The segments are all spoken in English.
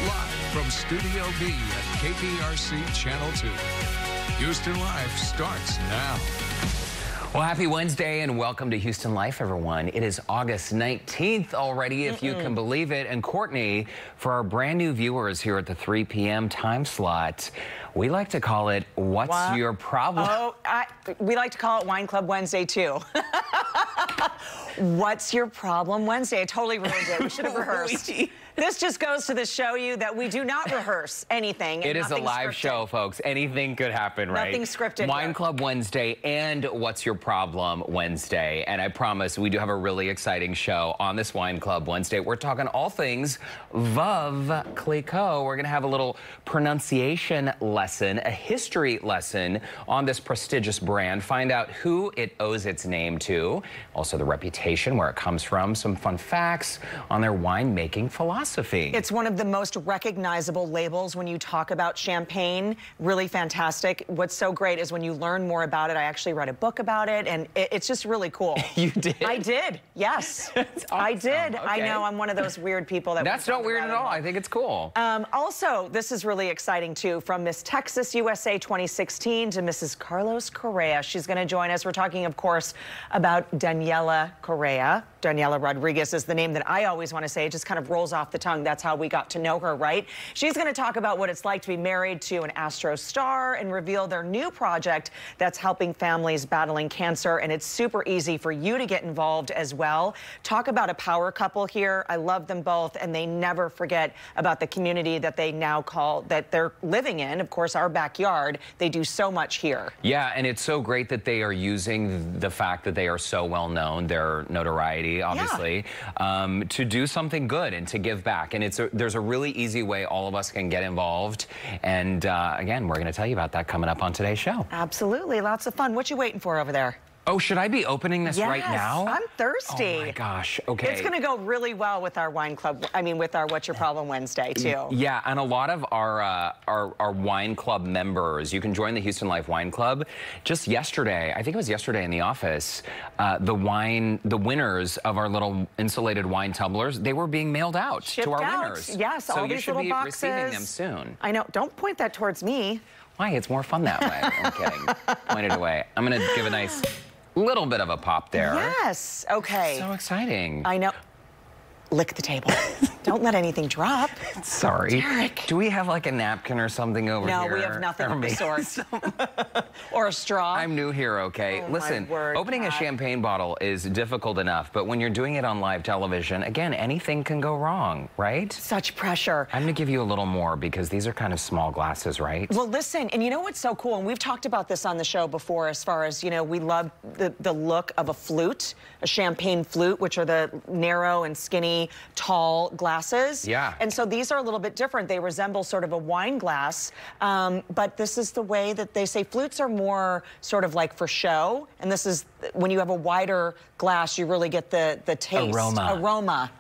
Live from Studio B at KPRC Channel 2. Houston Life starts now. Well, happy Wednesday and welcome to Houston Life, everyone. It is August 19th already, if you can believe it. And Courtney, for our brand new viewers here at the 3 p.m. time slot, we like to call it, What's Your Problem? Oh, we like to call it Wine Club Wednesday, too. What's Your Problem Wednesday? I totally ruined it. We should have rehearsed. This just goes to show you that we do not rehearse anything. It is a live show, folks. Anything could happen, right? Nothing scripted. Wine Club Wednesday and What's Your Problem Wednesday. And I promise we do have a really exciting show on this Wine Club Wednesday. We're talking all things Veuve Clicquot. We're going to have a little pronunciation lesson, a history lesson on this prestigious brand. Find out who it owes its name to. Also the reputation, where it comes from. Some fun facts on their winemaking philosophy. It's one of the most recognizable labels when you talk about champagne. Really fantastic. What's so great is when you learn more about it. I actually read a book about it, and it's just really cool. You did? I did, yes. That's awesome. I did. Okay. I know, I'm one of those weird people that... That's not weird at all. I think it's cool. Also, this is really exciting, too. From Miss Texas USA 2016 to Mrs. Carlos Correa. She's going to join us. We're talking, of course, about Daniela Correa. Daniela Rodriguez is the name that I always want to say. It just kind of rolls off the tongue. That's how we got to know her, right? She's going to talk about what it's like to be married to an Astro star and reveal their new project that's helping families battling cancer. And it's super easy for you to get involved as well. Talk about a power couple here. I love them both, and they never forget about the community that they now call, that they're living in. Of course, our backyard. They do so much here. Yeah, and it's so great that they are using the fact that they are so well known, their notoriety, obviously, to do something good and to give back. And there's a really easy way all of us can get involved. And again, we're going to tell you about that coming up on today's show. Absolutely. Lots of fun. What you waiting for over there? Oh, should I be opening this right now? I'm thirsty. Oh my gosh, okay. It's gonna go really well with our wine club, with our What's Your Problem Wednesday, too. Yeah, and a lot of our wine club members, you can join the Houston Life Wine Club. Just yesterday, I think it was yesterday in the office, the winners of our little insulated wine tumblers, they were being mailed out to our winners. Yes, so all these little boxes. So you should be receiving them soon. I know, don't point that towards me. Why, it's more fun that way. I'm kidding. Point it away. I'm gonna give a nice little bit of a pop there. Yes, okay. So exciting. I know. Lick the table. Don't let anything drop. Sorry. Derek. Do we have like a napkin or something over here? No, we have nothing of the sort. Or a straw. I'm new here, okay? Oh, listen, my word, opening a champagne bottle is difficult enough, but when you're doing it on live television, again, anything can go wrong, right? Such pressure. I'm gonna give you a little more because these are kind of small glasses, right? Well, listen, and you know what's so cool, and we've talked about this on the show before as far as, we love the look of a flute, a champagne flute, which are the narrow and skinny, tall glasses. Yeah. And so these are a little bit different. They resemble sort of a wine glass, but this is the way that they say flutes are more sort of like for show. And this is, when you have a wider glass, you really get the taste. Aroma.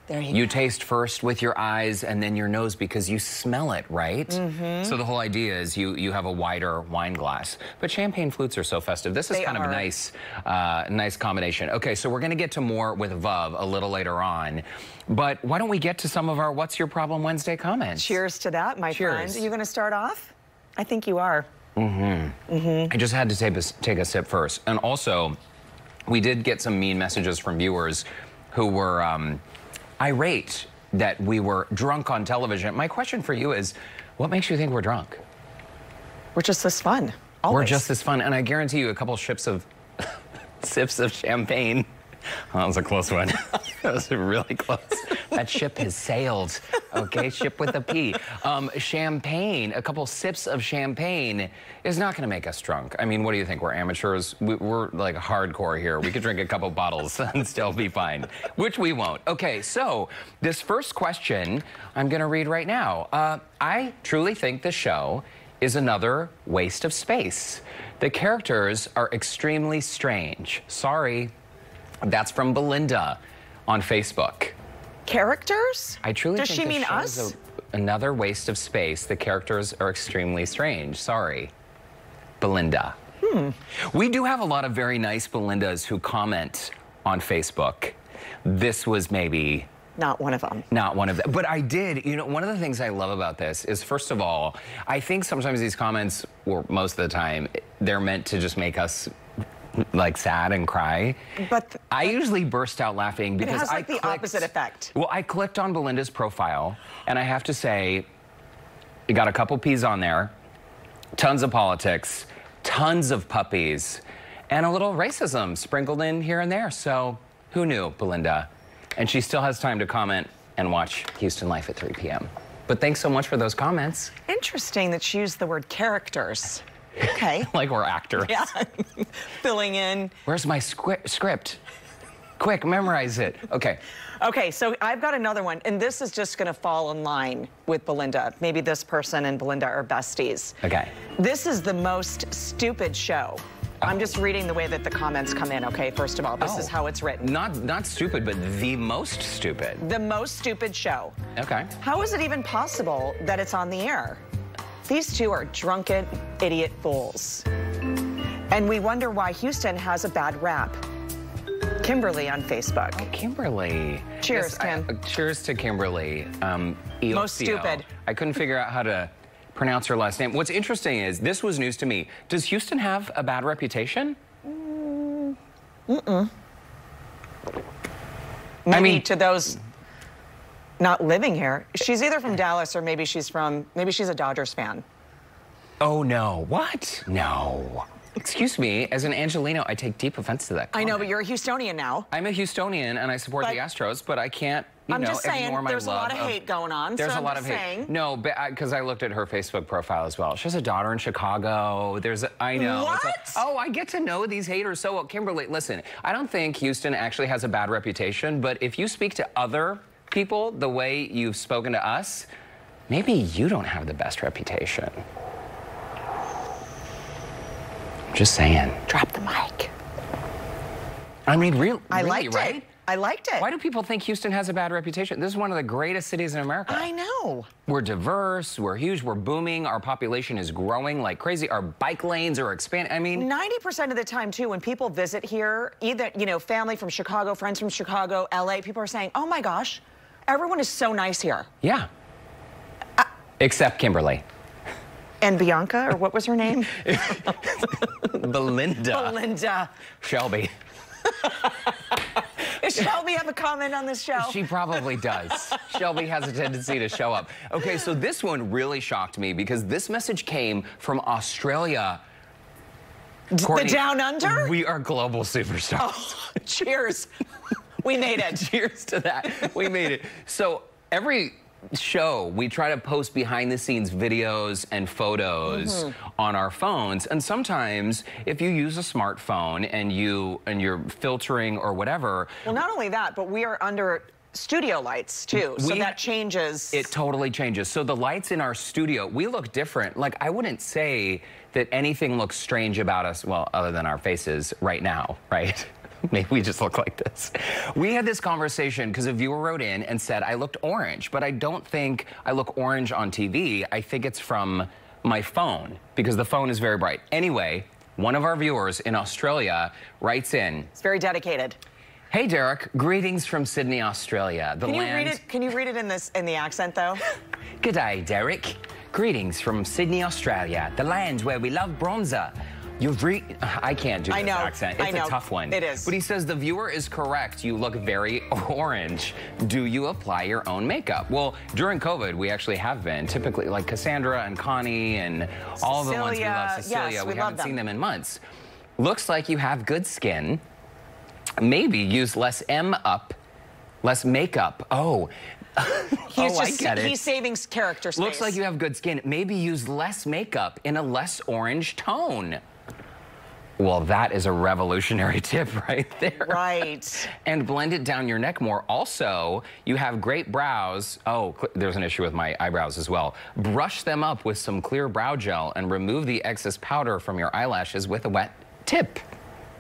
There you go. Taste first with your eyes and then your nose because you smell it, right? So the whole idea is you have a wider wine glass. But champagne flutes are so festive. This is kind of a nice combination. Okay, so we're going to get to more with Veuve a little later on. But why don't we get to some of our What's Your Problem Wednesday comments? Cheers to that, my friend. Are you going to start off? I think you are. I just had to take a sip first. And also, we did get some mean messages from viewers who were irate that we were drunk on television. My question for you is, what makes you think we're drunk? We're just this fun. Always. We're just this fun, and I guarantee you a couple sips of champagne. Oh, that was a close one. That was really close. That ship has sailed, okay? Ship with a P. Champagne, a couple sips of champagne is not going to make us drunk. I mean, what do you think? We're amateurs. We're like hardcore here. We could drink a couple bottles and still be fine, which we won't. Okay, so this first question I'm going to read right now. I truly think the show is another waste of space. The characters are extremely strange. Sorry. That's from Belinda on Facebook. Characters? I truly think Does she mean us? Another waste of space. The characters are extremely strange. Sorry. Belinda. We do have a lot of very nice Belindas who comment on Facebook. this was maybe not one of them. Not one of them. But I did, you know, one of the things I love about this is, first of all, I think sometimes these comments, or most of the time, they're meant to just make us like sad and cry. But I usually burst out laughing because it has like the opposite effect. Well, I clicked on Belinda's profile, and I have to say, you got a couple P's on there, tons of politics, tons of puppies, and a little racism sprinkled in here and there. So who knew, Belinda? And she still has time to comment and watch Houston Life at 3 p.m. But thanks so much for those comments. Interesting that she used the word characters. Okay. Like we're actors. Yeah. Filling in. Where's my script? Quick, memorize it. Okay. Okay, so I've got another one, and this is just going to fall in line with Belinda. Maybe this person and Belinda are besties. Okay. This is the most stupid show. I'm just reading the way that the comments come in, okay? First of all, this is how it's written. Not stupid, but the most stupid. The most stupid show. Okay. How is it even possible that it's on the air? These two are drunken idiot fools. And we wonder why Houston has a bad rap. Kimberly on Facebook. Oh, Kimberly. Cheers, Kim. Cheers to Kimberly. Most stupid. I couldn't figure out how to pronounce her last name. What's interesting is, this was news to me. Does Houston have a bad reputation? Maybe to those not living here. She's either from Dallas or maybe she's a Dodgers fan. Oh, no. What? No. Excuse me, as an Angelino, I take deep offense to that comment. I know, but you're a Houstonian now. I'm a Houstonian, and I support the Astros, but I can't, you know, just saying, ignore my there's love. a lot of hate going on. There's so a lot of hate. No, because I looked at her Facebook profile as well. She has a daughter in Chicago. I know. What? Oh, I get to know these haters so well. Kimberly, listen, I don't think Houston actually has a bad reputation, but if you speak to other people the way you've spoken to us, maybe you don't have the best reputation. Just saying. Drop the mic. I mean, really, liked right? it. I liked it. Why do people think Houston has a bad reputation? This is one of the greatest cities in America. I know. We're diverse, we're huge, we're booming, our population is growing like crazy, our bike lanes are expanding. I mean, 90% of the time, too, when people visit here, either, you know, family from Chicago, friends from Chicago, LA, people are saying, oh my gosh, everyone is so nice here. Yeah. Except Kimberly. And Bianca, or what was her name? Belinda. Belinda. Shelby. Does Shelby have a comment on this show? She probably does. Shelby has a tendency to show up. Okay, so this one really shocked me because this message came from Australia. Courtney, the Down Under? We are global superstars. Oh, cheers. We made it. Cheers to that. We made it. So every show, we try to post behind-the-scenes videos and photos on our phones, and sometimes if you use a smartphone and you're filtering or whatever. Well, not only that, but we are under studio lights too, so that changes. It totally changes. So the lights in our studio, we look different. Like, I wouldn't say that anything looks strange about us, well, other than our faces right now, right? Maybe we just look like this. We had this conversation because a viewer wrote in and said, I looked orange, but I don't think I look orange on TV. I think it's from my phone because the phone is very bright. Anyway, one of our viewers in Australia writes in. It's very dedicated. Hey, Derek, greetings from Sydney, Australia. Can you read it in the accent, though? G'day, Derek. Greetings from Sydney, Australia, the land where we love bronzer. I can't do this accent. It's a tough one. It is. But he says the viewer is correct. You look very orange. Do you apply your own makeup? Well, during COVID, we actually have been. Typically, like Cassandra and Connie and all the ones we love. Cecilia, yes, we haven't seen them in months. Looks like you have good skin. Maybe use less less makeup. Oh. I get it. He's saving character space. Looks like you have good skin. Maybe use less makeup in a less orange tone. Well, that is a revolutionary tip right there. Right. And blend it down your neck more. Also, you have great brows. Oh, there's an issue with my eyebrows as well. Brush them up with some clear brow gel and remove the excess powder from your eyelashes with a wet tip.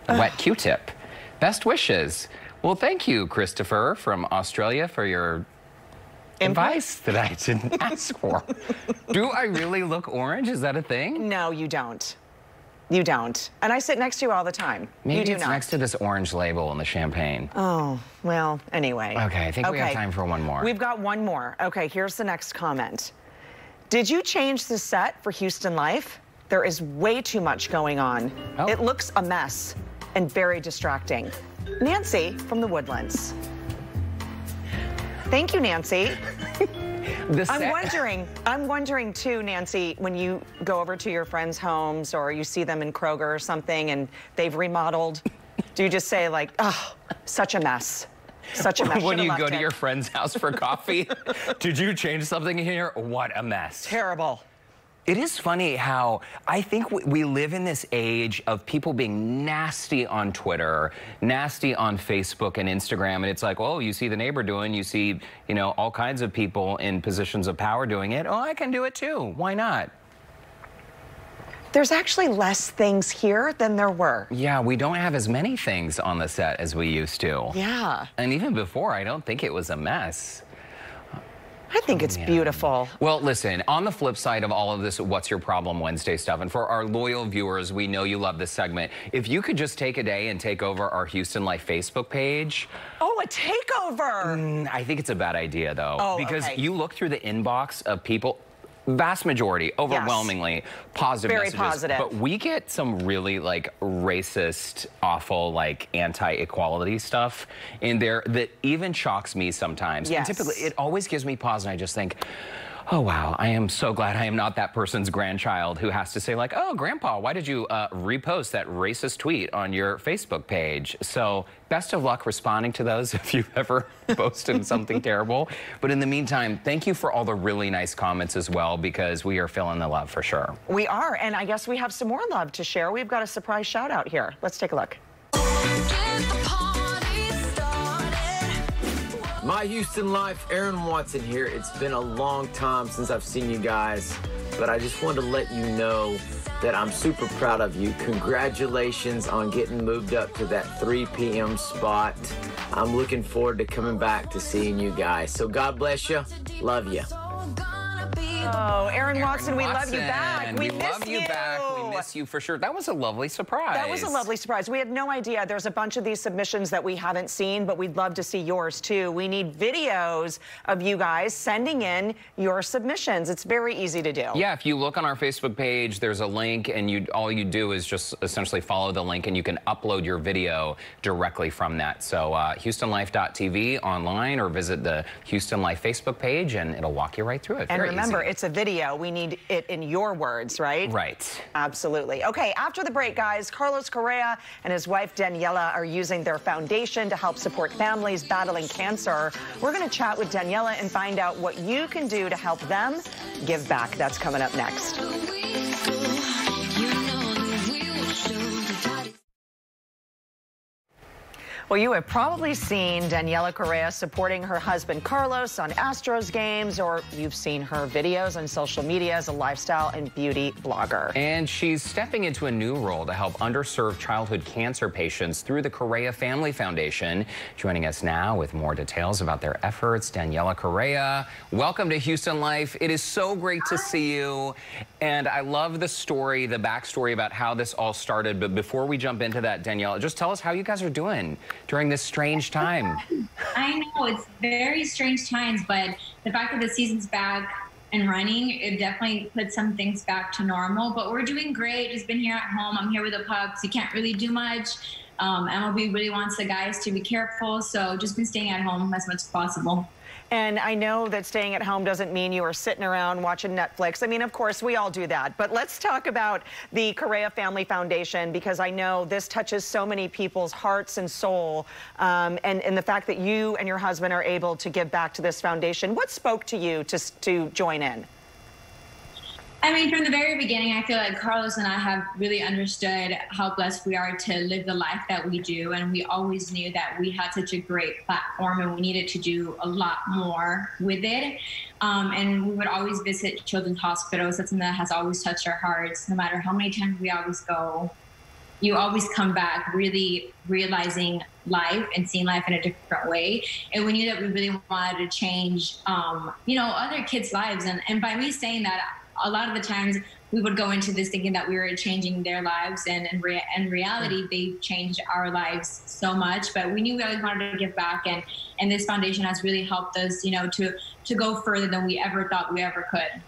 A wet Q-tip. Best wishes. Well, thank you, Christopher from Australia, for your advice that I didn't ask for. Do I really look orange? Is that a thing? No, you don't. You don't. And I sit next to you all the time. Maybe you do it's not. next to this orange label on the champagne. Oh, well, anyway. Okay, I think we have time for one more. We've got one more. Okay, here's the next comment. Did you change the set for Houston Life? There is way too much going on. Oh. It looks a mess and very distracting. Nancy from the Woodlands. Thank you, Nancy. I'm wondering too, Nancy, when you go over to your friends' homes or you see them in Kroger or something and they've remodeled, do you just say like, oh, such a mess? Such a mess. When you go to your friend's house for coffee, did you change something here? What a mess. Terrible. It is funny how I think we live in this age of people being nasty on Twitter, nasty on Facebook and Instagram, and it's like, oh, you see the neighbor doing, you see, you know, all kinds of people in positions of power doing it. Oh, I can do it too. Why not? There's actually less things here than there were. Yeah, we don't have as many things on the set as we used to. Yeah. And even before, I don't think it was a mess. I think it's beautiful. Well, listen, on the flip side of all of this What's Your Problem Wednesday stuff, and for our loyal viewers, we know you love this segment. If you could just take a day and take over our Houston Life Facebook page. Oh, a takeover. I think it's a bad idea, though. Oh, because okay. you look through the inbox of people, vast majority, overwhelmingly positive Very messages. positive. But we get some really like racist, awful, like anti-equality stuff in there that even shocks me sometimes. Yes. And typically it always gives me pause and I just think, oh, wow, I am so glad I am not that person's grandchild who has to say like, oh, Grandpa, why did you repost that racist tweet on your Facebook page? So best of luck responding to those if you've ever posted something terrible. But in the meantime, thank you for all the really nice comments as well, because we are feeling the love for sure. We are, and I guess we have some more love to share. We've got a surprise shout out here. Let's take a look. My Houston Life, Aaron Watson here. It's been a long time since I've seen you guys, but I just wanted to let you know that I'm super proud of you. Congratulations on getting moved up to that 3 p.m. spot. I'm looking forward to coming back to seeing you guys. So God bless you. Love you. Oh, Aaron Watson, we love you back. We miss love you back. We miss you for sure. That was a lovely surprise. That was a lovely surprise. We had no idea. There's a bunch of these submissions that we haven't seen, but we'd love to see yours too. We need videos of you guys sending in your submissions. It's very easy to do. Yeah, if you look on our Facebook page, there's a link, and all you do is just essentially follow the link, and you can upload your video directly from that. So HoustonLife.tv online, or visit the Houston Life Facebook page, and it'll walk you right through it. And very remember, easy. It's a video. We need it in your words, right? Right. Absolutely. Okay, after the break, guys, Carlos Correa and his wife Daniela are using their foundation to help support families battling cancer. We're going to chat with Daniela and find out what you can do to help them give back. That's coming up next. Well, you have probably seen Daniela Correa supporting her husband Carlos on Astros games, or you've seen her videos on social media as a lifestyle and beauty blogger. And she's stepping into a new role to help underserved childhood cancer patients through the Correa Family Foundation. Joining us now with more details about their efforts, Daniela Correa. Welcome to Houston Life. It is so great to see you. And I love the story, the backstory about how this all started. But before we jump into that, Daniela, just tell us how you guys are doing during this strange time. I know, it's very strange times, but the fact that the season's back and running, it definitely puts some things back to normal. But we're doing great. Just been here at home. I'm here with the pups. You can't really do much. MLB really wants the guys to be careful, so just been staying at home as much as possible. And I know that staying at home doesn't mean you are sitting around watching Netflix. I mean, of course, we all do that. But let's talk about the Correa Family Foundation, because I know this touches so many people's hearts and soul. And the fact that you and your husband are able to give back to this foundation. What spoke to you to join in? I mean, from the very beginning, I feel like Carlos and I have really understood how blessed we are to live the life that we do. And we always knew that we had such a great platform and we needed to do a lot more with it. And we would always visit children's hospitals. That's something that has always touched our hearts. No matter how many times we always go, you always come back really realizing life and seeing life in a different way. And we knew that we really wanted to change, you know, other kids' lives. And by me saying that, a lot of the times we would go into this thinking that we were changing their lives, and in reality, they changed our lives so much. But we knew we always wanted to give back, and this foundation has really helped us, to go further than we ever thought we ever could.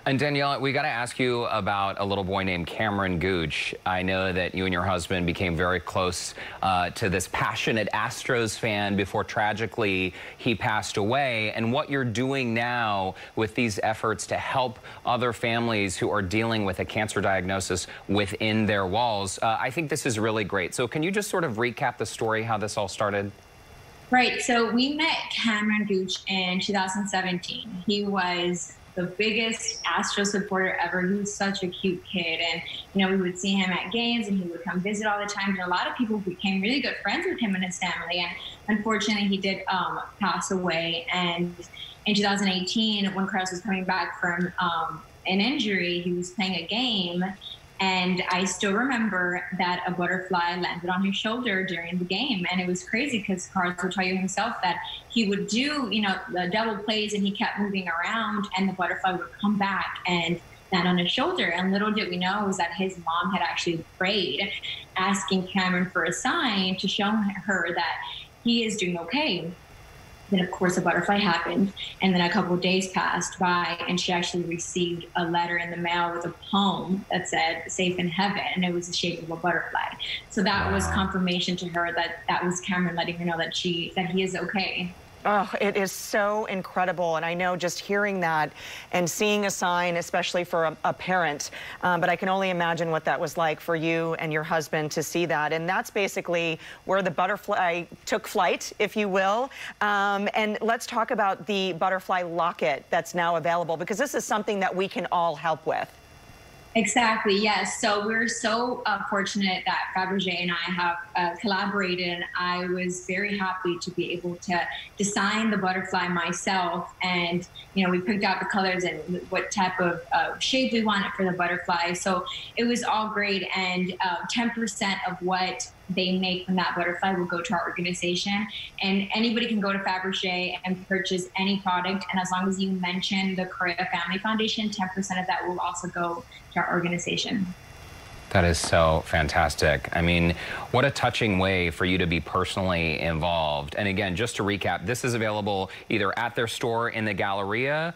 And Daniela, we got to ask you about a little boy named Cameron Gooch. I know that you and your husband became very close to this passionate Astros fan before tragically he passed away. And what you're doing now with these efforts to help other families who are dealing with a cancer diagnosis within their walls, I think this is really great. So can you just sort of recap the story, how this all started? Right. So we met Cameron Gooch in 2017. He was the biggest Astro supporter ever. He was such a cute kid. And, we would see him at games and he would come visit all the time. And a lot of people became really good friends with him and his family. And unfortunately, he did pass away. And in 2018, when Carlos was coming back from an injury, he was playing a game. And I still remember that a butterfly landed on his shoulder during the game. And it was crazy because Carlos would tell you himself that he would do, the double plays and he kept moving around and the butterfly would come back and land on his shoulder. And little did we know was that his mom had actually prayed, asking Cameron for a sign to show her that he is doing okay. Then, of course, a butterfly happened, and then a couple of days passed by, and she actually received a letter in the mail with a poem that said, "Safe in heaven," and it was the shape of a butterfly. So that was confirmation to her that was Cameron letting her know that he is okay. Oh, it is so incredible. And I know just hearing that and seeing a sign, especially for a parent, but I can only imagine what that was like for you and your husband to see that. And that's basically where the butterfly took flight, if you will. And let's talk about the butterfly locket that's now available, because this is something that we can all help with. Exactly, yes. So we're so fortunate that Fabergé and I have collaborated, and I was very happy to be able to design the butterfly myself. And, we picked out the colors and what type of shape we wanted for the butterfly. So it was all great. And 10% of what they make from that butterfly will go to our organization. And anybody can go to Fabergé and purchase any product. And as long as you mention the Correa Family Foundation, 10% of that will also go to our organization. That is so fantastic. I mean, what a touching way for you to be personally involved. And again, just to recap, this is available either at their store in the Galleria,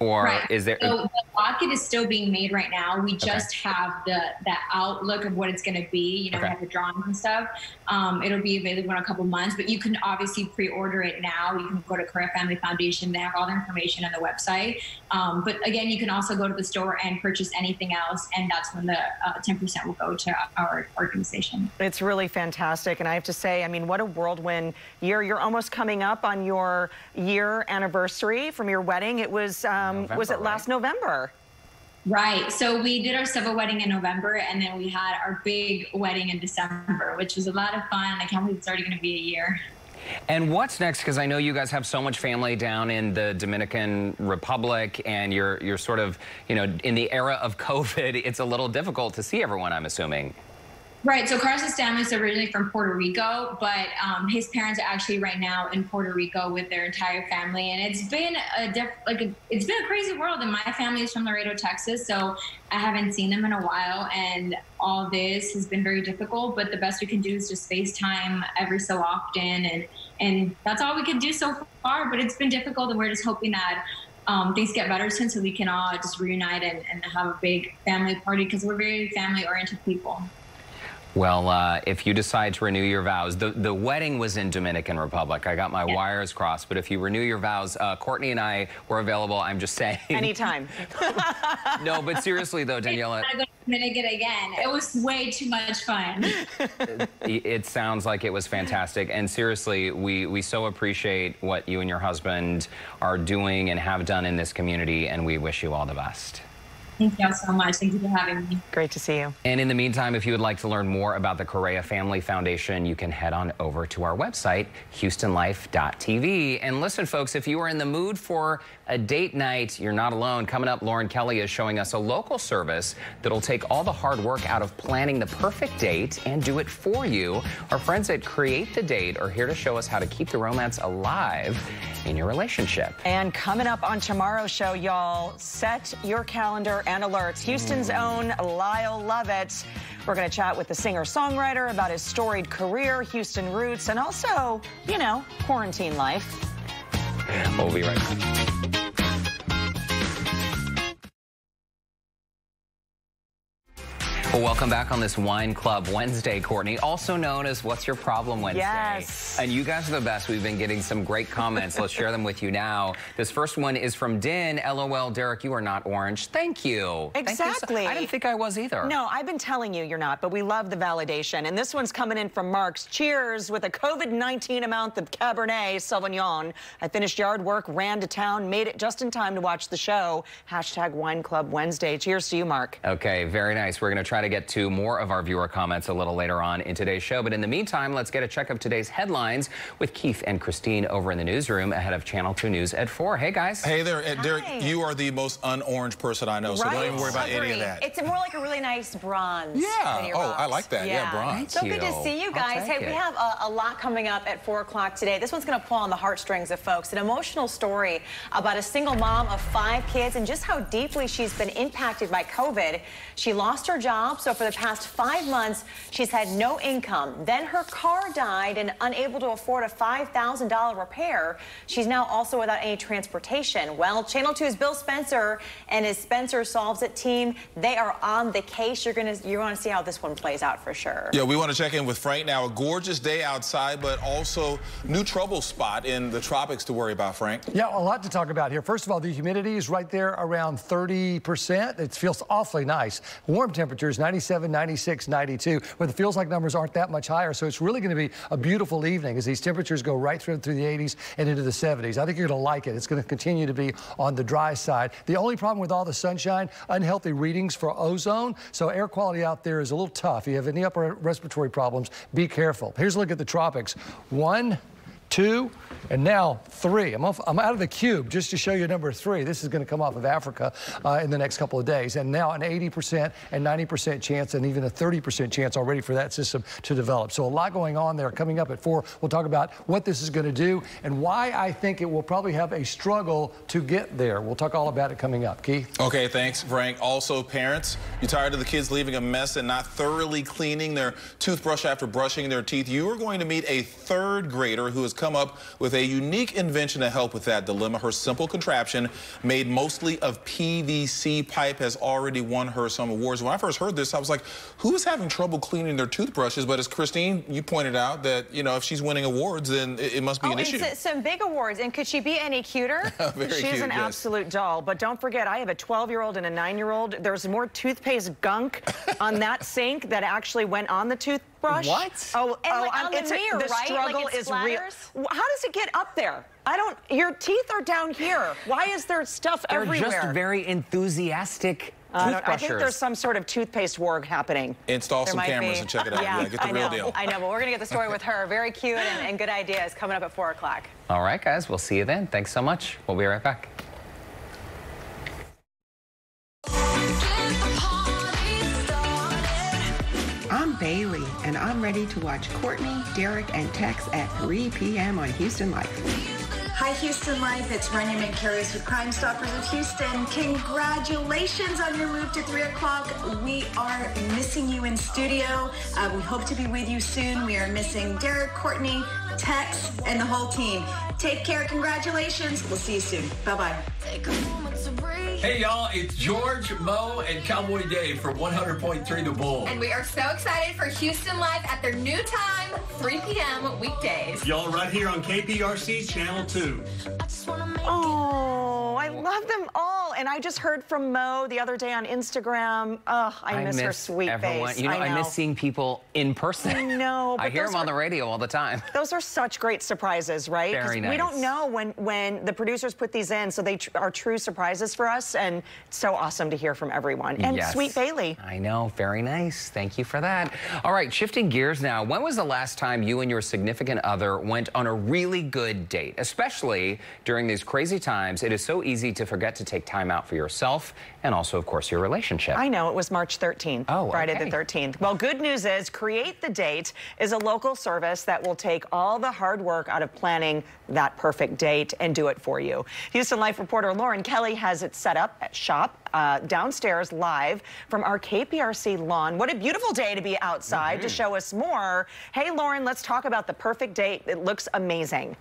or is there? So the locket is still being made right now. We just have the outlook of what it's going to be. We have the drawings and stuff. It'll be available in a couple months, but you can obviously pre-order it now. You can go to Correa Family Foundation. They have all the information on the website. But again, you can also go to the store and purchase anything else, and that's when the 10% will go to our organization. It's really fantastic, and I have to say, I mean, what a whirlwind year. You're almost coming up on your year anniversary from your wedding. It was was it last November? Right. So we did our civil wedding in November, and then we had our big wedding in December, which was a lot of fun. I can't believe it's already going to be a year. And what's next? Because I know you guys have so much family down in the Dominican Republic, and you're sort of, in the era of COVID, it's a little difficult to see everyone, I'm assuming. Right. So Carlos's family is originally from Puerto Rico, but his parents are actually right now in Puerto Rico with their entire family. And it's been it's been a crazy world. And my family is from Laredo, Texas, so I haven't seen them in a while. And all this has been very difficult. But the best we can do is just FaceTime every so often, and that's all we can do so far. But it's been difficult, and we're just hoping that things get better soon, so we can all just reunite and have a big family party, because we're very family-oriented people. Well, if you decide to renew your vows, the wedding was in Dominican Republic. I got my wires crossed, but if you renew your vows, Courtney and I were available. I'm just saying. Anytime. No, but seriously though, Daniela. I'm going to Dominican again. It was way too much fun. It sounds like it was fantastic. And seriously, we so appreciate what you and your husband are doing and have done in this community, and we wish you all the best. Thank you all so much. Thank you for having me. Great to see you. And in the meantime, if you would like to learn more about the Correa Family Foundation, you can head on over to our website, HoustonLife.tv. And listen, folks, if you are in the mood for a date night, you're not alone. Coming up, Lauren Kelly is showing us a local service that'll take all the hard work out of planning the perfect date and do it for you. Our friends at Create the Date are here to show us how to keep the romance alive in your relationship. And coming up on tomorrow's show, y'all, set your calendar and alerts. Houston's own Lyle Lovett. We're going to chat with the singer-songwriter about his storied career, Houston roots, and also, you know, quarantine life. We'll be right back. Well, welcome back on this Wine Club Wednesday, Courtney, also known as What's Your Problem Wednesday. Yes. And you guys are the best. We've been getting some great comments. Let's share them with you now. This first one is from Din. LOL, Derek, you are not orange. Thank you. Exactly. Thank you I didn't think I was either. No, I've been telling you you're not, but we love the validation. And this one's coming in from Marks. Cheers with a COVID-19 amount of Cabernet Sauvignon. I finished yard work, ran to town, made it just in time to watch the show. Hashtag Wine Club Wednesday. Cheers to you, Mark. Okay, very nice. We're going to try to get to more of our viewer comments a little later on in today's show. But in the meantime, let's get a check of today's headlines with Keith and Christine over in the newsroom ahead of Channel 2 News at 4. Hey, guys. Hey there. Derek, you are the most un-orange person I know, so don't even worry about any of that. It's more like a really nice bronze. Yeah. Oh, I like that. Yeah, bronze. So good to see you guys. Hey, we have a lot coming up at 4 o'clock today. This one's going to pull on the heartstrings of folks. An emotional story about a single mom of 5 kids and just how deeply she's been impacted by COVID. She lost her job, so for the past 5 months, she's had no income. Then her car died and unable to afford a $5,000 repair. She's now also without any transportation. Well, Channel 2's Bill Spencer and his Spencer Solves It team, they are on the case. You're going to see how this one plays out for sure. Yeah, we want to check in with Frank now. A gorgeous day outside, but also new trouble spot in the tropics to worry about, Frank. Yeah, a lot to talk about here. First of all, the humidity is right there around 30%. It feels awfully nice. Warm temperatures, 97, 96, 92, but the feels like numbers aren't that much higher, so it's really going to be a beautiful evening as these temperatures go right through the 80s and into the 70s. I think you're going to like it. It's going to continue to be on the dry side. The only problem with all the sunshine, unhealthy readings for ozone, so air quality out there is a little tough. If you have any upper respiratory problems, be careful. Here's a look at the tropics. 1, 2, and now 3. I'm out of the cube just to show you number 3. This is going to come off of Africa in the next couple of days. And now an 80% and 90% chance and even a 30% chance already for that system to develop. So a lot going on there. Coming up at 4, we'll talk about what this is going to do and why I think it will probably have a struggle to get there. We'll talk all about it coming up. Keith? Okay, thanks, Frank. Also, parents, you tired of the kids leaving a mess and not thoroughly cleaning their toothbrush after brushing their teeth? You are going to meet a 3rd grader who has come up with a unique invention to help with that dilemma. Her simple contraption, made mostly of PVC pipe, has already won her some awards. When I first heard this, I was like, who is having trouble cleaning their toothbrushes? But as Christine, you pointed out that, you know, if she's winning awards, then it must be an issue. Some big awards. And could she be any cuter? She's an absolute doll. But don't forget, I have a 12-year-old and a 9-year-old. There's more toothpaste gunk on that sink that actually went on the toothbrush. What? On the mirror, the right? struggle Like it is real. How does it get up there? Your teeth are down here. Why is there stuff everywhere? They're just very enthusiastic toothbrushers. I think there's some sort of toothpaste war happening. Install some cameras and check it out. Yeah, get the real deal. I know, but we're going to get the story with her. Very cute and good ideas coming up at 4 o'clock. All right, guys, we'll see you then. Thanks so much. We'll be right back. I'm Bailey, and I'm ready to watch Courtney, Derek, and Tex at 3 p.m. on Houston Life. Hi, Houston Life. It's Rania McCarius with Crime Stoppers of Houston. Congratulations on your move to 3 o'clock. We are missing you in studio. We hope to be with you soon. We are missing Derek, Courtney, Tex, and the whole team. Take care. Congratulations. We'll see you soon. Bye-bye. Hey, y'all, it's George, Mo, and Cowboy Dave from 100.3 The Bull. And we are so excited for Houston Live at their new time, 3 p.m. weekdays. Y'all right here on KPRC's Channel 2. Oh, I love them all. And I just heard from Mo the other day on Instagram. Oh, I miss her sweet face. You know, I miss seeing people in person. I know. I hear them on the radio all the time. Those are such great surprises, right? Very nice. We don't know when the producers put these in, so they are true surprises for us, and it's so awesome to hear from everyone. And yes. Sweet Bailey. I know, very nice. Thank you for that. All right, shifting gears now. When was the last time you and your significant other went on a really good date? Especially during these crazy times, it is so easy easy to forget to take time out for yourself and also, of course, your relationship. I know, it was March 13th, Friday the 13th. Well, good news is Create the Date is a local service that will take all the hard work out of planning that perfect date and do it for you. Houston Life reporter Lauren Kelly has it set up at shop downstairs live from our KPRC lawn. What a beautiful day to be outside. To show us more, hey Lauren, let's talk about the perfect date. It looks amazing.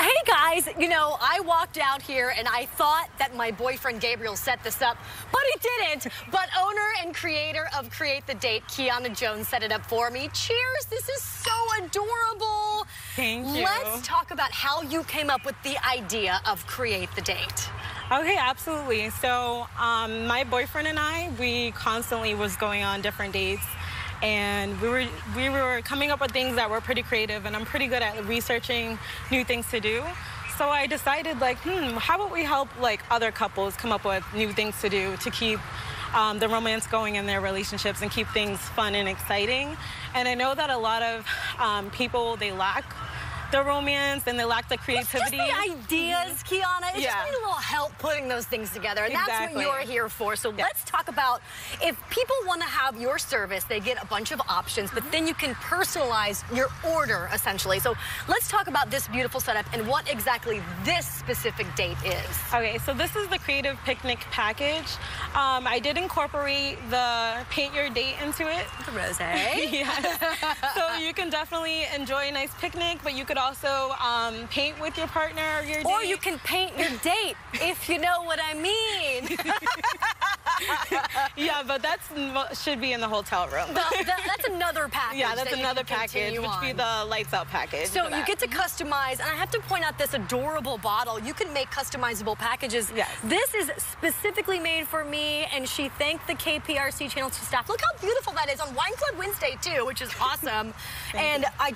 Hey guys, you know, I walked out here and I thought that my boyfriend Gabriel set this up, but he didn't. But owner and creator of Create the Date, Kiana Jones, set it up for me. Cheers, this is so adorable. Thank you. Let's talk about how you came up with the idea of Create the Date. Okay, absolutely. So my boyfriend and I, we constantly was going on different dates. And we were coming up with things that were pretty creative, and I'm pretty good at researching new things to do. So I decided, like, how about we help like other couples come up with new things to do to keep the romance going in their relationships and keep things fun and exciting. And I know that a lot of people, they lack the romance and they lack the creativity. It's just the ideas, Kiana. It's just need a little help putting those things together. And that's what you're here for. So let's talk about, if people want to have your service, they get a bunch of options, but then you can personalize your order, essentially. So let's talk about this beautiful setup and what exactly this specific date is. Okay, so this is the Creative Picnic package. I did incorporate the Paint Your Date into it. The rose. Yes. So you can definitely enjoy a nice picnic, but you could also paint with your partner or your date. Or you can paint your date, if you know what I mean. Yeah, but that should be in the hotel room. That's another package. Yeah, that's another package, which would be the lights out package. So you get to customize, and I have to point out this adorable bottle. You can make customizable packages. Yes. This is specifically made for me, and she thanked the KPRC Channel 2 staff. Look how beautiful that is on Wine Club Wednesday, too, which is awesome. And I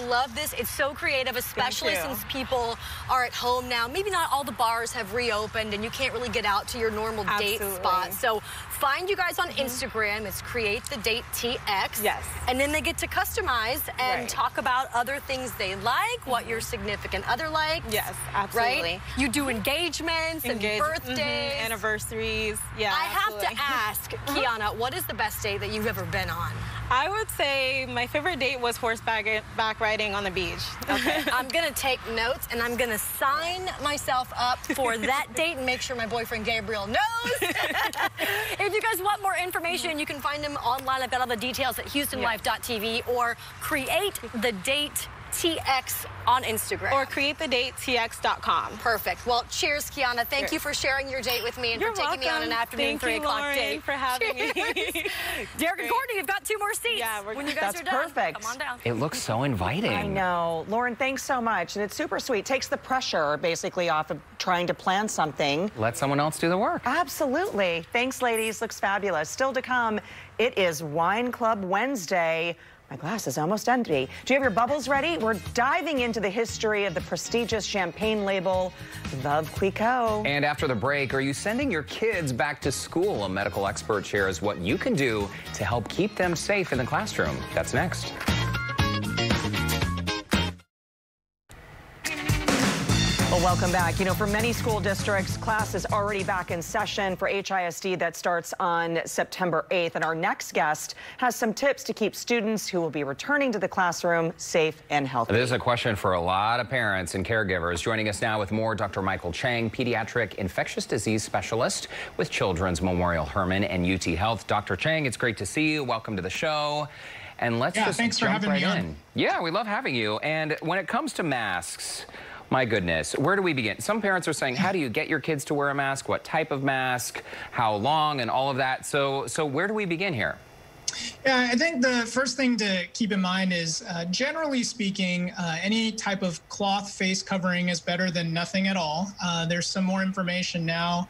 love this. It's so creative, especially since people are at home now. Maybe not all the bars have reopened, and you can't really get out to your normal date spot. So find you guys on Instagram. It's Create the Date TX. Yes. And then they get to customize and talk about other things they like, what your significant other likes. Yes, absolutely. Right? You do engagements and birthdays. Anniversaries. Yeah, I have to ask, Kiana, what is the best date that you've ever been on? I would say my favorite date was horseback riding on the beach. Okay. I'm going to take notes, and I'm going to sign myself up for that date and make sure my boyfriend Gabriel knows. If you guys want more information, you can find them online. I've got all the details at HoustonLife.tv or Create the Date TX on Instagram. Or createthedatetx.com. Perfect. Well, cheers, Kiana. Thank you for sharing your date with me and for taking me on an afternoon 3 o'clock date. For having me. Derek and Courtney, you've got 2 more seats. Yeah, when you guys are done, perfect. come on down. It looks so inviting. I know. Lauren, thanks so much. And it's super sweet. Takes the pressure, basically, off of trying to plan something. Let someone else do the work. Absolutely. Thanks, ladies. Looks fabulous. Still to come, it is Wine Club Wednesday. My glass is almost empty. Do you have your bubbles ready? We're diving into the history of the prestigious champagne label, Veuve Clicquot. And after the break, are you sending your kids back to school? A medical expert shares what you can do to help keep them safe in the classroom. That's next. Well, welcome back. You know, for many school districts, class is already back in session. For HISD, that starts on September 8th. And our next guest has some tips to keep students who will be returning to the classroom safe and healthy. This is a question for a lot of parents and caregivers. Joining us now with more, Dr. Michael Chang, pediatric infectious disease specialist with Children's Memorial Hermann and UT Health. Dr. Chang, it's great to see you. Welcome to the show. And let's just thanks for jump having right me on. in. Yeah, we love having you. And when it comes to masks, my goodness, where do we begin? Some parents are saying, how do you get your kids to wear a mask? What type of mask? How long? And all of that. So where do we begin here? Yeah, I think the first thing to keep in mind is, generally speaking, any type of cloth face covering is better than nothing at all. There's some more information now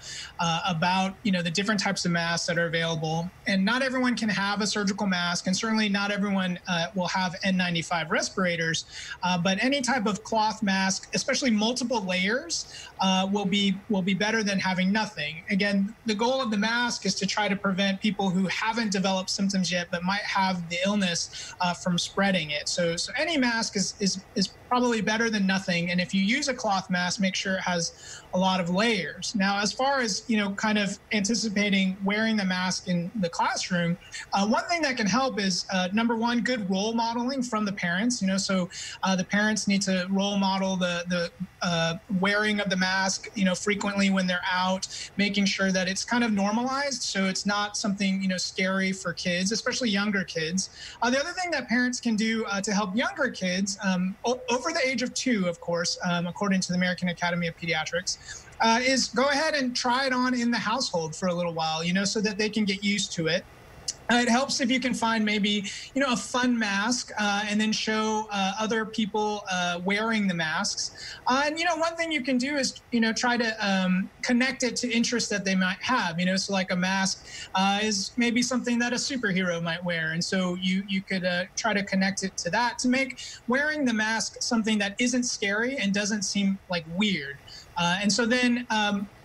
about, the different types of masks that are available. And not everyone can have a surgical mask, and certainly not everyone will have N95 respirators. But any type of cloth mask, especially multiple layers, will be better than having nothing. Again, the goal of the mask is to try to prevent people who haven't developed symptoms symptoms yet, but might have the illness from spreading it. So any mask is probably better than nothing. And if you use a cloth mask, make sure it has a lot of layers. Now, as far as, kind of anticipating wearing the mask in the classroom, one thing that can help is, number one, good role modeling from the parents. So the parents need to role model the wearing of the mask, frequently when they're out, making sure that it's kind of normalized. So it's not something, scary for kids, especially younger kids. The other thing that parents can do to help younger kids, over the age of 2, of course, according to the American Academy of Pediatrics, is go ahead and try it on in the household for a little while, so that they can get used to it. It helps if you can find maybe, a fun mask and then show other people wearing the masks. And, one thing you can do is, try to connect it to interests that they might have, so like a mask is maybe something that a superhero might wear. And so you could try to connect it to that to make wearing the mask something that isn't scary and doesn't seem like weird. And so then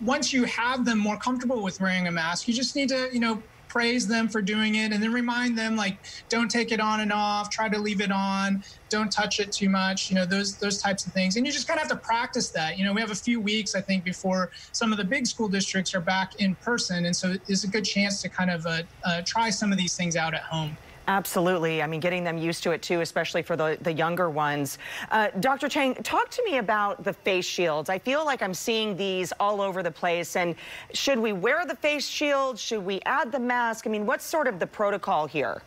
once you have them more comfortable with wearing a mask, you just need to, praise them for doing it and then remind them, like, don't take it on and off, try to leave it on, don't touch it too much, those types of things. And you just kind of have to practice that. We have a few weeks, I think, before some of the big school districts are back in person. And so it's a good chance to kind of try some of these things out at home. Absolutely. I mean, getting them used to it, too, especially for the younger ones. Dr. Chang, talk to me about the face shields. I feel like I'm seeing these all over the place. And should we wear the face shield? Should we add the mask? I mean, what's sort of the protocol here?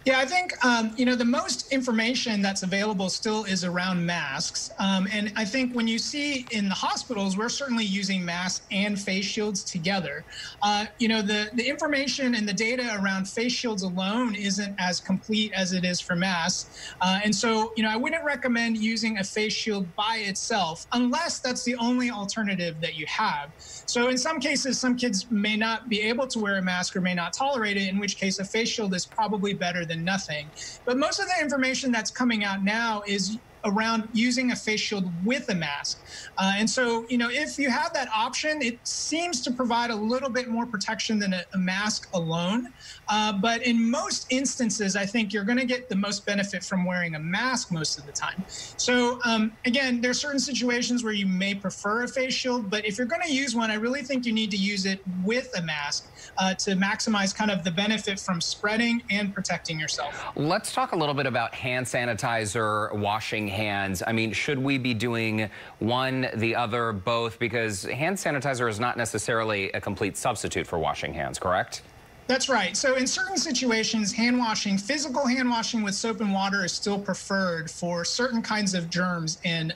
Yeah, I think, the most information that's available still is around masks. And I think when you see in the hospitals, we're certainly using masks and face shields together. The information and the data around face shields alone isn't as complete as it is for masks. And so, I wouldn't recommend using a face shield by itself unless that's the only alternative that you have. So in some cases, some kids may not be able to wear a mask or may not tolerate it, in which case a face shield is probably better than nothing. But most of the information that's coming out now is around using a face shield with a mask. And so, if you have that option, it seems to provide a little bit more protection than a mask alone. But in most instances, I think you're going to get the most benefit from wearing a mask most of the time. So again, there are certain situations where you may prefer a face shield, but if you're going to use one, I really think you need to use it with a mask to maximize kind of the benefit from spreading and protecting yourself. Let's talk a little bit about hand sanitizer, washing hands. I mean, should we be doing one, the other, both? Because hand sanitizer is not necessarily a complete substitute for washing hands, correct? That's right. So in certain situations, hand washing, physical hand washing with soap and water is still preferred for certain kinds of germs and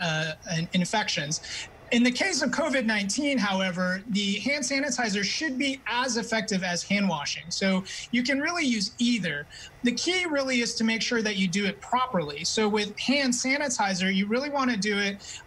infections. In the case of COVID-19, however, the hand sanitizer should be as effective as hand washing. So you can really use either. The key really is to make sure that you do it properly. So with hand sanitizer, you really want to do it,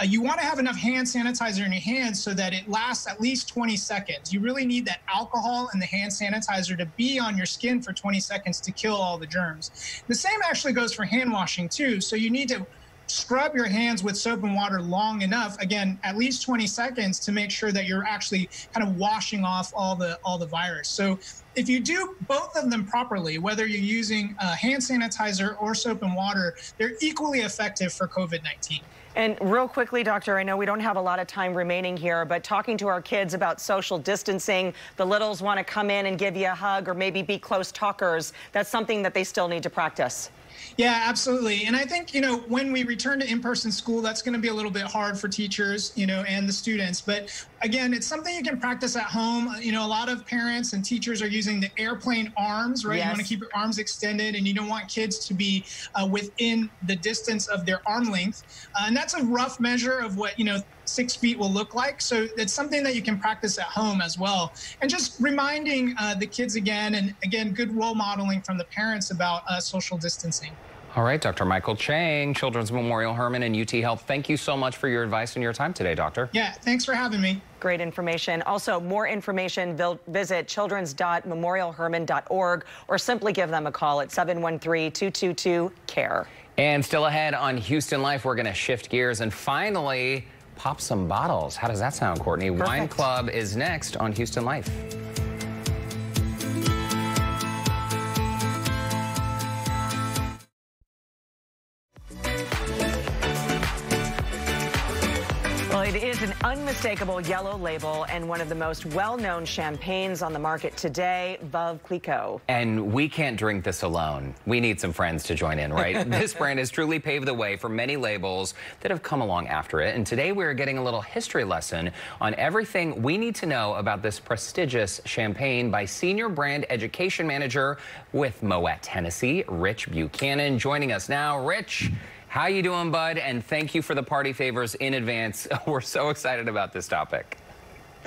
you want to have enough hand sanitizer in your hands so that it lasts at least 20 seconds. You really need that alcohol and the hand sanitizer to be on your skin for 20 seconds to kill all the germs. The same actually goes for hand washing too. So you need to scrub your hands with soap and water long enough, again, at least 20 seconds, to make sure that you're actually kind of washing off all the virus. So if you do both of them properly, whether you're using hand sanitizer or soap and water, they're equally effective for COVID-19. And real quickly, Doctor, I know we don't have a lot of time remaining here, but talking to our kids about social distancing, the littles want to come in and give you a hug or maybe be close talkers. That's something that they still need to practice. Yeah, absolutely. And I think, when we return to in-person school, that's going to be a little bit hard for teachers, and the students. But again, it's something you can practice at home. A lot of parents and teachers are using the airplane arms, right? Yes. You want to keep your arms extended, and you don't want kids to be within the distance of their arm length. And that's a rough measure of what, 6 feet will look like. So it's something that you can practice at home as well. And just reminding the kids again, and again, good role modeling from the parents about social distancing. All right, Dr. Michael Chang, Children's Memorial Hermann and UT Health. Thank you so much for your advice and your time today, Doctor. Yeah, thanks for having me. Great information. Also, more information, visit children's.memorialhermann.org or simply give them a call at 713-222-CARE. And still ahead on Houston Life, we're going to shift gears and finally pop some bottles. How does that sound, Courtney? Perfect. Wine Club is next on Houston Life. It is an unmistakable yellow label and one of the most well-known champagnes on the market today, Veuve Clicquot. And we can't drink this alone. We need some friends to join in, right? This brand has truly paved the way for many labels that have come along after it. And today we're getting a little history lesson on everything we need to know about this prestigious champagne by Senior Brand Education Manager with Moet Hennessy, Rich Buchanan, joining us now. Rich, how you doing, bud? And thank you for the party favors in advance. We're so excited about this topic.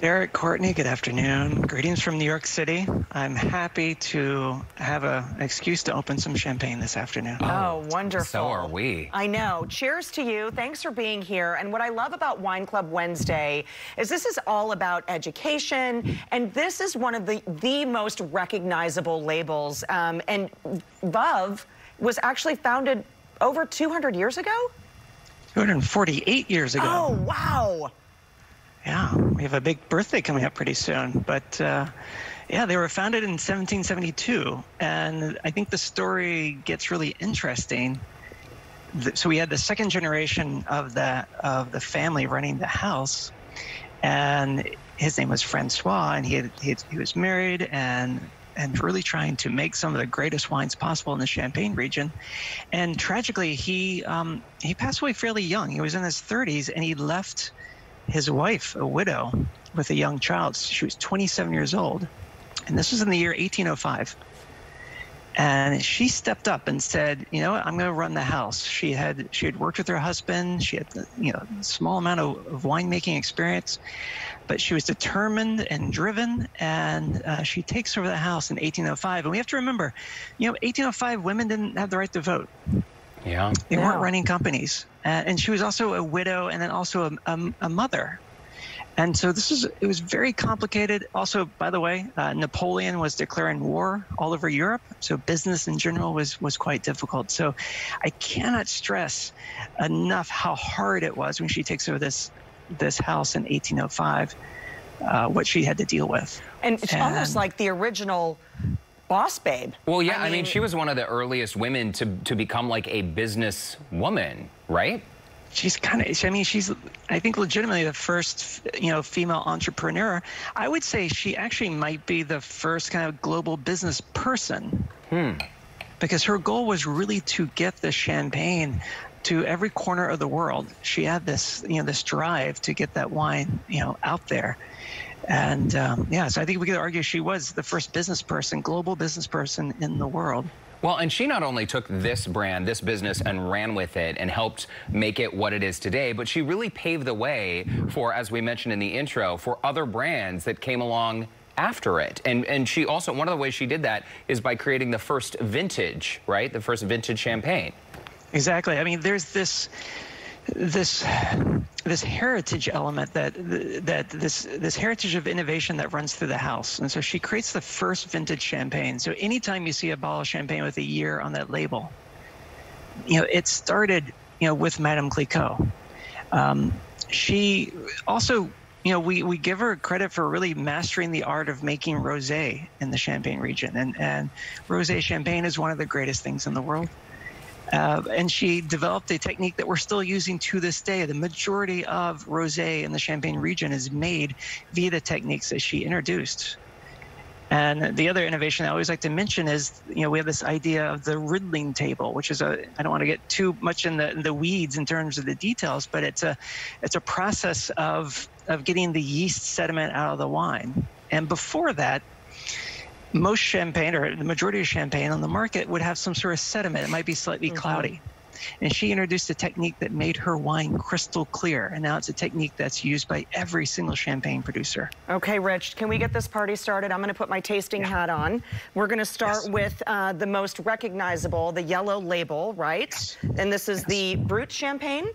Derek, Courtney, good afternoon. Greetings from New York City. I'm happy to have an excuse to open some champagne this afternoon. Oh, wonderful. So are we. I know. Cheers to you. Thanks for being here. And what I love about Wine Club Wednesday is this is all about education, and this is one of the most recognizable labels. And Veuve was actually founded over 200 years ago? 248 years ago. Oh, wow. Yeah, we have a big birthday coming up pretty soon. But yeah, they were founded in 1772. And I think the story gets really interesting. So we had the second generation of the family running the house. And his name was Francois, and he was married and really trying to make some of the greatest wines possible in the Champagne region. And tragically, he passed away fairly young. He was in his 30s, and he left his wife, a widow, with a young child. She was 27 years old. And this was in the year 1805. And she stepped up and said, you know what, I'm going to run the house. She had worked with her husband. She had, a small amount of winemaking experience, but she was determined and driven. And she takes over the house in 1805. And we have to remember, 1805, women didn't have the right to vote. Yeah. They weren't running companies. And she was also a widow and then also a mother. And so it was very complicated. Also, by the way, Napoleon was declaring war all over Europe. So business in general was quite difficult. So I cannot stress enough how hard it was when she takes over this house in 1805, what she had to deal with. And it's almost like the original boss babe. Well, yeah, I mean, she was one of the earliest women to become like a business woman, right? She's I think legitimately the first, female entrepreneur. I would say she actually might be the first kind of global business person. Because her goal was really to get the champagne to every corner of the world. She had this, this drive to get that wine, out there. And so I think we could argue she was the first global business person in the world. Well, and she not only took this brand, this business, and ran with it and helped make it what it is today, but she really paved the way for, as we mentioned in the intro, for other brands that came along after it. And she also, one of the ways she did that is by creating the first vintage, right? The first vintage champagne. Exactly. I mean, there's this heritage element this heritage of innovation that runs through the house. And so she creates the first vintage champagne. So anytime you see a bottle of champagne with a year on that label, it started, with Madame Clicquot. She also, we give her credit for really mastering the art of making rosé in the Champagne region. And rosé champagne is one of the greatest things in the world. And she developed a technique that we're still using to this day. The majority of rosé in the Champagne region is made via the techniques that she introduced. And the other innovation I always like to mention is, we have this idea of the riddling table, which is I don't want to get too much in the weeds in terms of the details, but it's a process of getting the yeast sediment out of the wine. And before that, most champagne, or the majority of champagne on the market, would have some sort of sediment. It might be slightly cloudy. And she introduced a technique that made her wine crystal clear. And now it's a technique that's used by every single champagne producer. Okay, Rich, can we get this party started? I'm going to put my tasting hat on. We're going to start with the most recognizable, the yellow label, right? And this is the Brut champagne?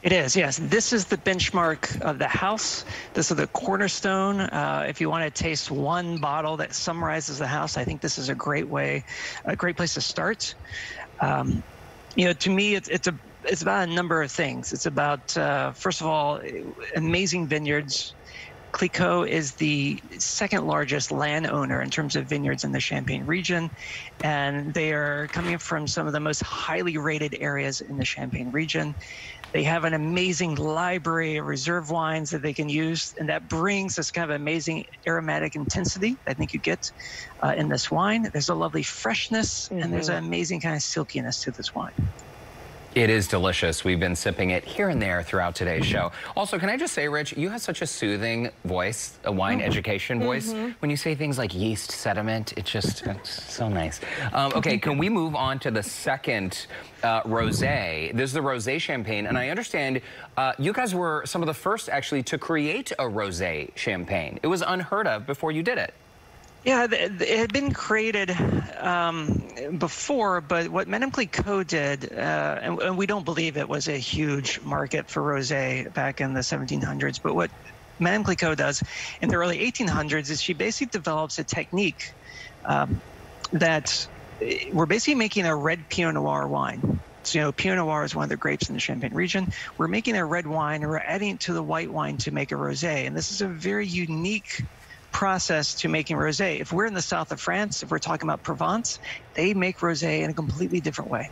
It is, yes. This is the benchmark of the house. This is the cornerstone. If you want to taste one bottle that summarizes the house, I think this is a great place to start. To me, it's about a number of things. It's about, first of all, amazing vineyards, Clicquot is the second largest landowner in terms of vineyards in the Champagne region, and they are coming from some of the most highly rated areas in the Champagne region. They have an amazing library of reserve wines that they can use, and that brings this kind of amazing aromatic intensity I think you get in this wine. There's a lovely freshness, and there's an amazing kind of silkiness to this wine. It is delicious. We've been sipping it here and there throughout today's show. Also, can I just say, Rich, you have such a soothing voice, a wine education voice. When you say things like yeast sediment, it's so nice. Okay, can we move on to the second rosé? This is the rosé champagne, and I understand you guys were some of the first actually to create a rosé champagne. It was unheard of before you did it. Yeah, it had been created before, but what Madame Clicquot did, and we don't believe it was a huge market for rosé back in the 1700s, but what Madame Clicquot does in the early 1800s is she basically develops a technique that we're basically making a red Pinot Noir wine. So, you know, Pinot Noir is one of the grapes in the Champagne region. We're making a red wine, and we're adding it to the white wine to make a rosé, and this is a very unique process to making rosé. If we're in the south of France, if we're talking about Provence, they make rosé in a completely different way.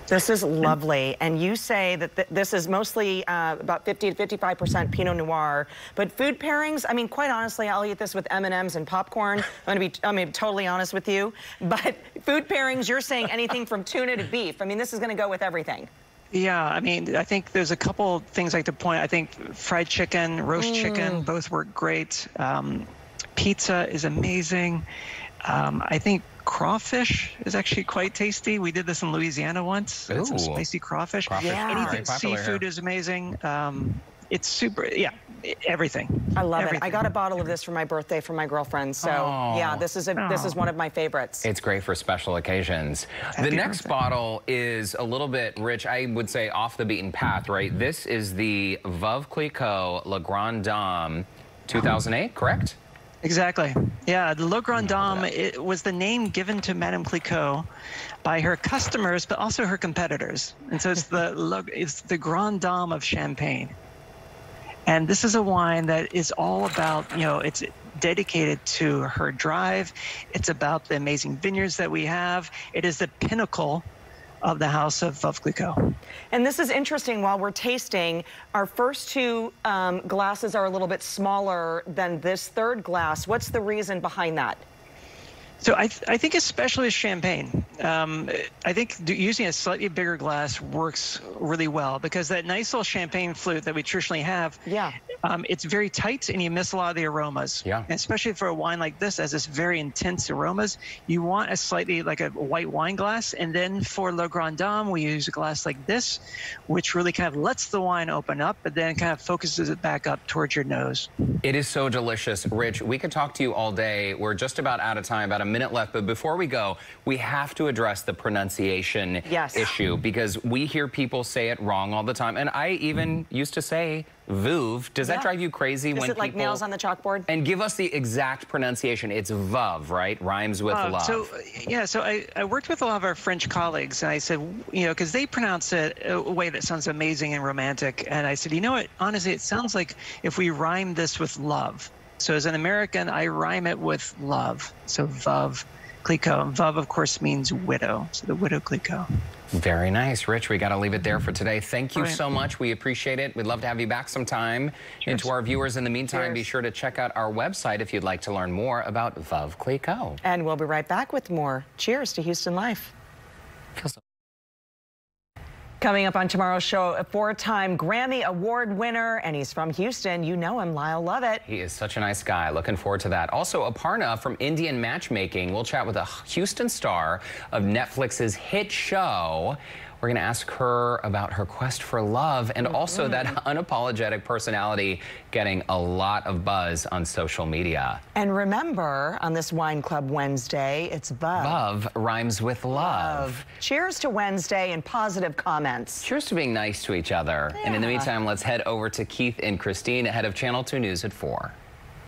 This is lovely. And you say that this is mostly about 50 to 55% Pinot Noir. But food pairings, I mean, quite honestly, I'll eat this with M&Ms and popcorn. I'm going to be totally honest with you. But food pairings, you're saying anything from tuna to beef. I mean, this is going to go with everything. Yeah, I mean, I think there's a couple things I like to point. I think fried chicken, roast chicken, both work great. Pizza is amazing. I think crawfish is actually quite tasty. We did this in Louisiana once. It's some spicy crawfish. Anything seafood is amazing. It's super, everything. I love it. I got a bottle of this for my birthday from my girlfriend. So yeah, this is one of my favorites. It's great for special occasions. The next bottle is a little bit rich, I would say off the beaten path, right? This is the Veuve Clicquot Le Grand Dame 2008, correct? Exactly. Yeah, the Le Grand Dame, it was the name given to Madame Clicquot by her customers, but also her competitors. And so it's the Grand Dame of Champagne. And this is a wine that is all about, you know, it's dedicated to her drive. It's about the amazing vineyards that we have. It is the pinnacle of the house of Veuve Clicquot. And this is interesting. While we're tasting, our first two glasses are a little bit smaller than this third glass. What's the reason behind that? So I think especially champagne, I think using a slightly bigger glass works really well because that nice little champagne flute that we traditionally have, it's very tight and you miss a lot of the aromas. Yeah. And especially for a wine like this, as this very intense aromas, you want a slightly like a white wine glass. And then for Le Grand Dame, we use a glass like this, which really kind of lets the wine open up, but then kind of focuses it back up towards your nose. It is so delicious. Rich, we could talk to you all day. We're just about out of time, about a minute left. But before we go, we have to address the pronunciation issue because we hear people say it wrong all the time. And I even used to say Veuve. Does that drive you crazy when people... Is it like nails on the chalkboard? And give us the exact pronunciation. It's Veuve, right? Rhymes with love. So I worked with a lot of our French colleagues, and I said, you know, because they pronounce it a way that sounds amazing and romantic. And I said, you know what? Honestly, it sounds like if we rhyme this with love. So as an American, I rhyme it with love. So Veuve Clicquot. And Veuve, of course, means widow. So the widow Clicquot. Very nice. Rich, we got to leave it there for today. Thank you so much. We appreciate it. We'd love to have you back sometime. And to our viewers in the meantime, be sure to check out our website if you'd like to learn more about Veuve Clicquot. And we'll be right back with more. Cheers to Houston Life. Coming up on tomorrow's show, a four-time Grammy Award winner, and he's from Houston. You know him, Lyle Lovett. He is such a nice guy. Looking forward to that. Also, Aparna from Indian Matchmaking. We'll chat with a Houston star of Netflix's hit show. We're going to ask her about her quest for love and also that unapologetic personality getting a lot of buzz on social media. And remember, on this Wine Club Wednesday, it's Veuve. Veuve rhymes with love. Cheers to Wednesday and positive comments. Cheers to being nice to each other. And in the meantime, let's head over to Keith and Christine ahead of Channel 2 News at 4.